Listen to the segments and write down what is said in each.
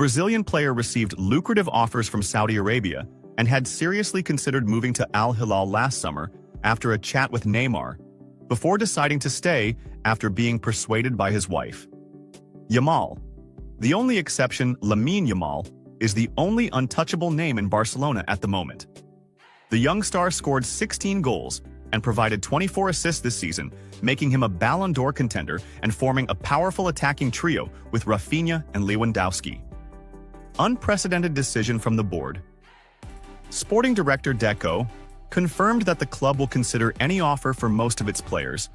Brazilian player received lucrative offers from Saudi Arabia and had seriously considered moving to Al Hilal last summer after a chat with Neymar, before deciding to stay after being persuaded by his wife. Yamal. The only exception, Lamine Yamal, is the only untouchable name in Barcelona at the moment. The young star scored 16 goals and provided 24 assists this season, making him a Ballon d'Or contender and forming a powerful attacking trio with Rafinha and Lewandowski. Unprecedented decision from the board. Sporting director Deco confirmed that the club will consider any offer for most of its players,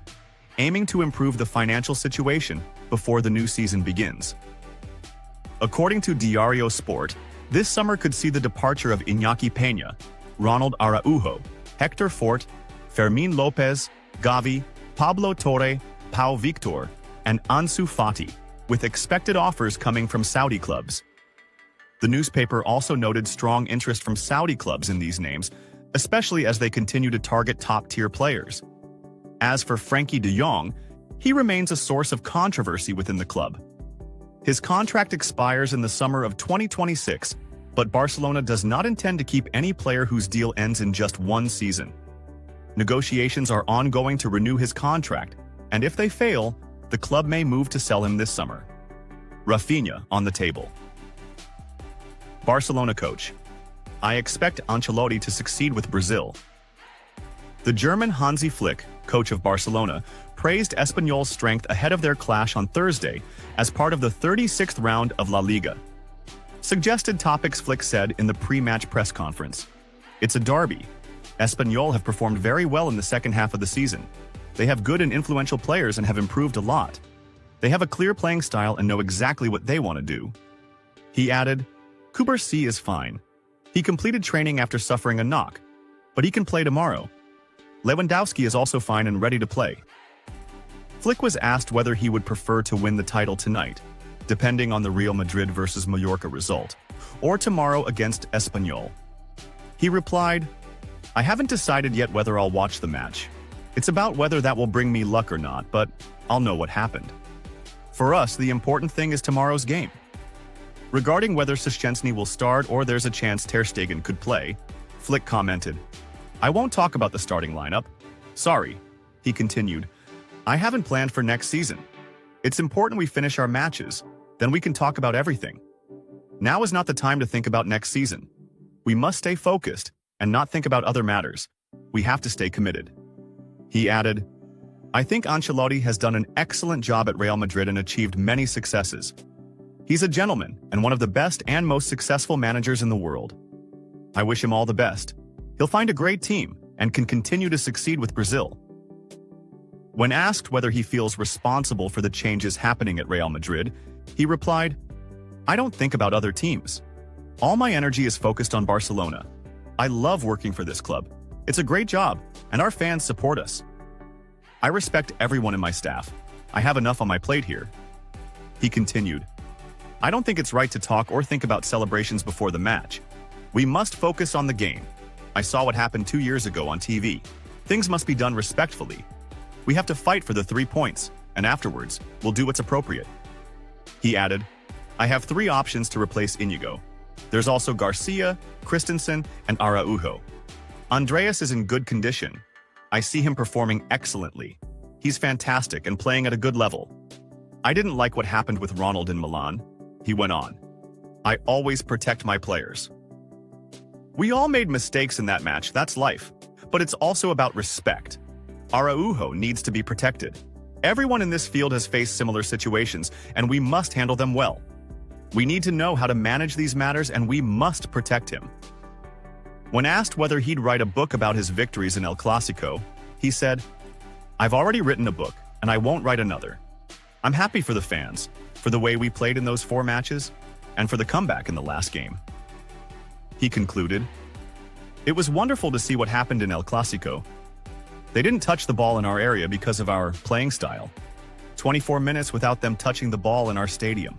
aiming to improve the financial situation before the new season begins. According to Diario Sport, this summer could see the departure of Iñaki Peña, Ronald Araujo, Hector Fort, Fermín López, Gavi, Pablo Torre, Pau Victor, and Ansu Fati, with expected offers coming from Saudi clubs. The newspaper also noted strong interest from Saudi clubs in these names, especially as they continue to target top-tier players. As for Frenkie de Jong, he remains a source of controversy within the club. His contract expires in the summer of 2026, but Barcelona does not intend to keep any player whose deal ends in just one season. Negotiations are ongoing to renew his contract, and if they fail, the club may move to sell him this summer. Rafinha on the table. Barcelona coach. I expect Ancelotti to succeed with Brazil. The German Hansi Flick, coach of Barcelona, praised Espanyol's strength ahead of their clash on Thursday as part of the 36th round of La Liga. Suggested topics Flick said in the pre-match press conference. It's a derby. Espanyol have performed very well in the second half of the season. They have good and influential players and have improved a lot. They have a clear playing style and know exactly what they want to do. He added, Kubarsi is fine. He completed training after suffering a knock, but he can play tomorrow. Lewandowski is also fine and ready to play. Flick was asked whether he would prefer to win the title tonight, depending on the Real Madrid versus Mallorca result, or tomorrow against Espanyol. He replied, I haven't decided yet whether I'll watch the match. It's about whether that will bring me luck or not, but I'll know what happened. For us, the important thing is tomorrow's game. Regarding whether Szczęsny will start or there's a chance Ter Stegen could play, Flick commented, I won't talk about the starting lineup. Sorry. He continued, I haven't planned for next season. It's important we finish our matches, then we can talk about everything. Now is not the time to think about next season. We must stay focused and not think about other matters. We have to stay committed. He added, I think Ancelotti has done an excellent job at Real Madrid and achieved many successes. He's a gentleman and one of the best and most successful managers in the world. I wish him all the best. He'll find a great team and can continue to succeed with Brazil. When asked whether he feels responsible for the changes happening at Real Madrid, he replied, I don't think about other teams. All my energy is focused on Barcelona. I love working for this club. It's a great job, and our fans support us. I respect everyone in my staff. I have enough on my plate here. He continued, I don't think it's right to talk or think about celebrations before the match. We must focus on the game. I saw what happened 2 years ago on TV. Things must be done respectfully. We have to fight for the 3 points, and afterwards, we'll do what's appropriate. He added, I have 3 options to replace Inigo. There's also Garcia, Christensen, and Araujo. Andreas is in good condition. I see him performing excellently. He's fantastic and playing at a good level. I didn't like what happened with Ronald in Milan. He went on. I always protect my players. We all made mistakes in that match, that's life. But it's also about respect. Araujo needs to be protected. Everyone in this field has faced similar situations, and we must handle them well. We need to know how to manage these matters, and we must protect him. When asked whether he'd write a book about his victories in El Clasico, he said, I've already written a book, and I won't write another. I'm happy for the fans, for the way we played in those 4 matches, and for the comeback in the last game. He concluded, It was wonderful to see what happened in El Clasico. They didn't touch the ball in our area because of our playing style. 24 minutes without them touching the ball in our stadium.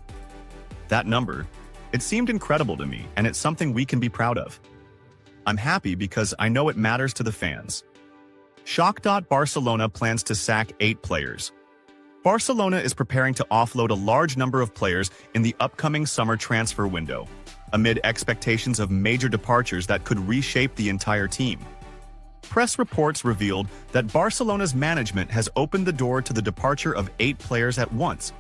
That number, it seemed incredible to me, and it's something we can be proud of. I'm happy because I know it matters to the fans. Barcelona plans to sack 8 players. Barcelona is preparing to offload a large number of players in the upcoming summer transfer window, amid expectations of major departures that could reshape the entire team. Press reports revealed that Barcelona's management has opened the door to the departure of 8 players at once,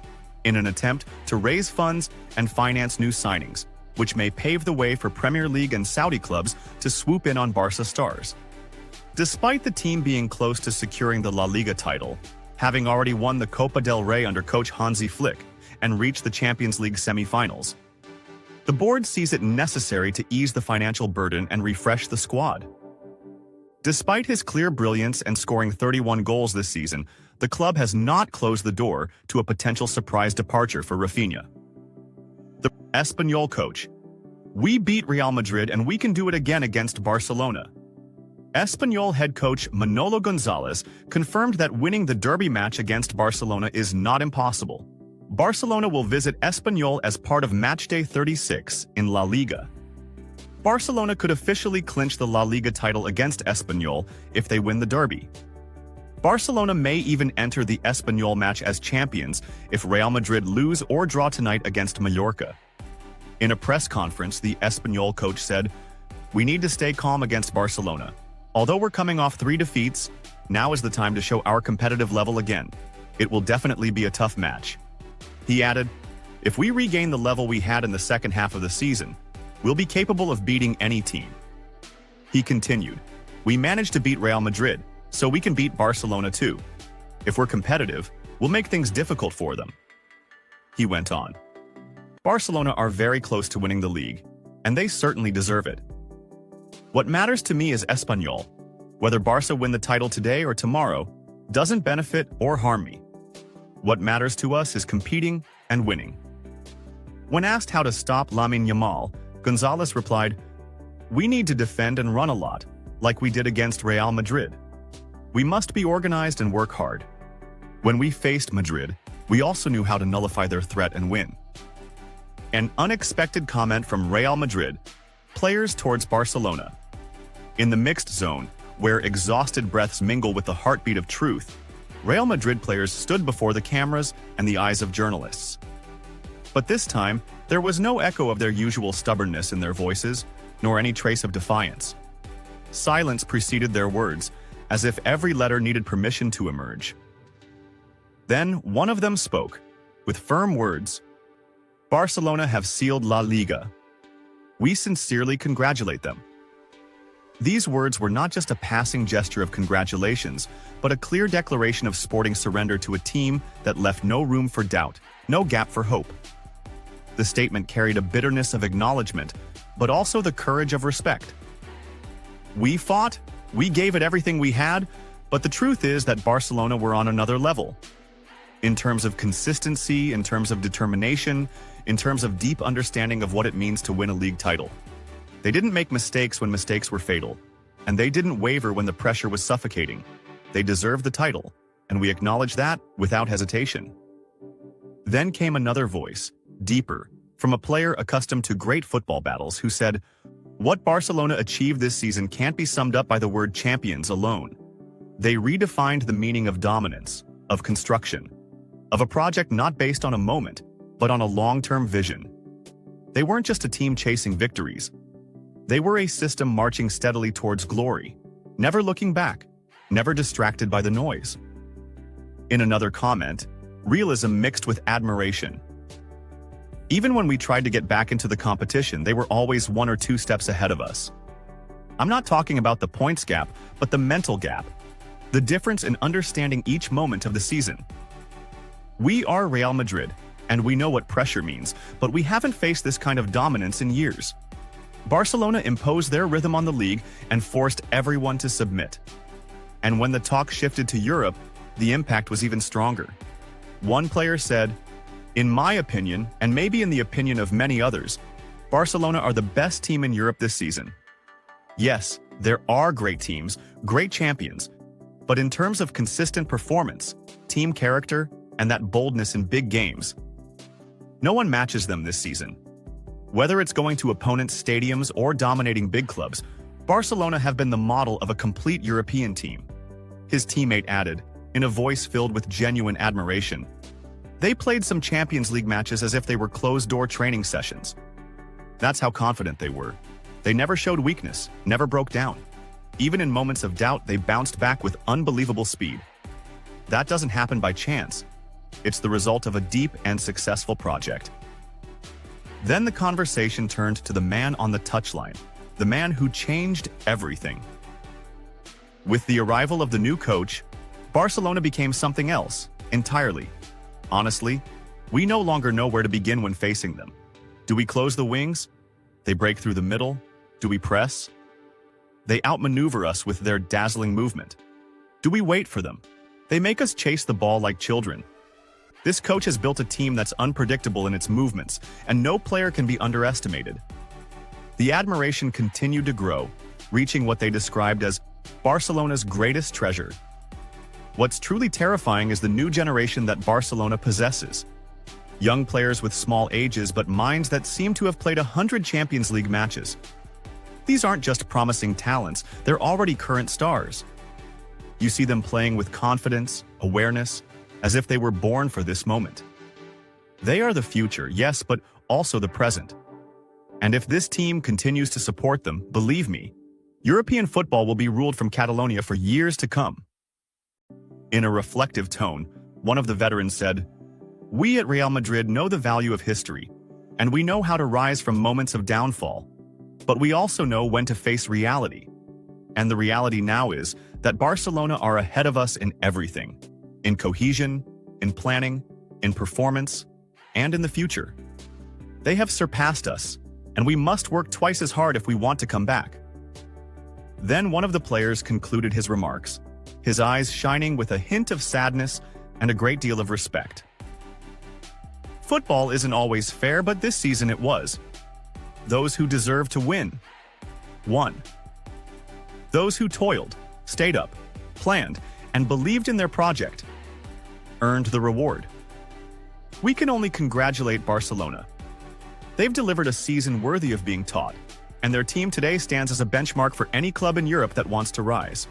in an attempt to raise funds and finance new signings, which may pave the way for Premier League and Saudi clubs to swoop in on Barca stars. Despite the team being close to securing the La Liga title, having already won the Copa del Rey under coach Hansi Flick and reached the Champions League semi-finals, the board sees it necessary to ease the financial burden and refresh the squad. Despite his clear brilliance and scoring 31 goals this season, the club has not closed the door to a potential surprise departure for Rafinha. The Espanyol coach: "We beat Real Madrid and we can do it again against Barcelona." Espanyol head coach Manolo Gonzalez confirmed that winning the derby match against Barcelona is not impossible. Barcelona will visit Espanyol as part of matchday 36 in La Liga. Barcelona could officially clinch the La Liga title against Espanyol if they win the derby. Barcelona may even enter the Espanyol match as champions if Real Madrid lose or draw tonight against Mallorca. In a press conference, the Espanyol coach said, "We need to stay calm against Barcelona. Although we're coming off 3 defeats, now is the time to show our competitive level again. It will definitely be a tough match." He added, "If we regain the level we had in the second half of the season, we'll be capable of beating any team." He continued, "We managed to beat Real Madrid, so we can beat Barcelona too. If we're competitive, we'll make things difficult for them." He went on, "Barcelona are very close to winning the league, and they certainly deserve it. What matters to me is Espanyol. Whether Barca win the title today or tomorrow doesn't benefit or harm me. What matters to us is competing and winning." When asked how to stop Lamine Yamal, Gonzalez replied, "We need to defend and run a lot, like we did against Real Madrid. We must be organized and work hard. When we faced Madrid, we also knew how to nullify their threat and win." An unexpected comment from Real Madrid: players towards Barcelona. In the mixed zone, where exhausted breaths mingle with the heartbeat of truth, Real Madrid players stood before the cameras and the eyes of journalists. But this time, there was no echo of their usual stubbornness in their voices, nor any trace of defiance. Silence preceded their words, as if every letter needed permission to emerge. Then one of them spoke, with firm words: "Barcelona have sealed La Liga. We sincerely congratulate them." These words were not just a passing gesture of congratulations, but a clear declaration of sporting surrender to a team that left no room for doubt, no gap for hope. The statement carried a bitterness of acknowledgement, but also the courage of respect. "We fought, we gave it everything we had, but the truth is that Barcelona were on another level. In terms of consistency, in terms of determination, in terms of deep understanding of what it means to win a league title. They didn't make mistakes when mistakes were fatal, and they didn't waver when the pressure was suffocating. They deserved the title, and we acknowledge that without hesitation." Then came another voice, deeper, from a player accustomed to great football battles, who said, "What Barcelona achieved this season can't be summed up by the word champions alone. They redefined the meaning of dominance, of construction, of a project not based on a moment, but on a long-term vision. They weren't just a team chasing victories. They were a system marching steadily towards glory, never looking back, never distracted by the noise." In another comment, realism mixed with admiration. "Even when we tried to get back into the competition, they were always 1 or 2 steps ahead of us. I'm not talking about the points gap, but the mental gap, the difference in understanding each moment of the season. We are Real Madrid, and we know what pressure means, but we haven't faced this kind of dominance in years. Barcelona imposed their rhythm on the league and forced everyone to submit. And when the talk shifted to Europe, the impact was even stronger." One player said, "In my opinion, and maybe in the opinion of many others, Barcelona are the best team in Europe this season. Yes, there are great teams, great champions, but in terms of consistent performance, team character, and that boldness in big games, no one matches them this season. Whether it's going to opponents' stadiums or dominating big clubs, Barcelona have been the model of a complete European team." His teammate added, in a voice filled with genuine admiration, They played some Champions League matches as if they were closed-door training sessions. That's how confident they were. They never showed weakness, never broke down. Even in moments of doubt, they bounced back with unbelievable speed. That doesn't happen by chance. It's the result of a deep and successful project. Then the conversation turned to the man on the touchline, the man who changed everything. With the arrival of the new coach, Barcelona became something else, entirely. Honestly, we no longer know where to begin when facing them. Do we close the wings? They break through the middle? Do we press? They outmaneuver us with their dazzling movement. Do we wait for them? They make us chase the ball like children. This coach has built a team that's unpredictable in its movements, and no player can be underestimated. The admiration continued to grow, reaching what they described as Barcelona's greatest treasure. What's truly terrifying is the new generation that Barcelona possesses. Young players with small ages but minds that seem to have played 100 Champions League matches. These aren't just promising talents, they're already current stars. You see them playing with confidence, awareness, as if they were born for this moment. They are the future, yes, but also the present. And if this team continues to support them, believe me, European football will be ruled from Catalonia for years to come. In a reflective tone, one of the veterans said, "We at Real Madrid know the value of history, and we know how to rise from moments of downfall. But we also know when to face reality. And the reality now is that Barcelona are ahead of us in everything. In cohesion, in planning, in performance, and in the future. They have surpassed us, and we must work twice as hard if we want to come back." Then one of the players concluded his remarks, his eyes shining with a hint of sadness and a great deal of respect. Football isn't always fair, but this season it was. Those who deserved to win won. Those who toiled, stayed up, planned, and believed in their project earned the reward. We can only congratulate Barcelona. They've delivered a season worthy of being taught, and their team today stands as a benchmark for any club in Europe that wants to rise.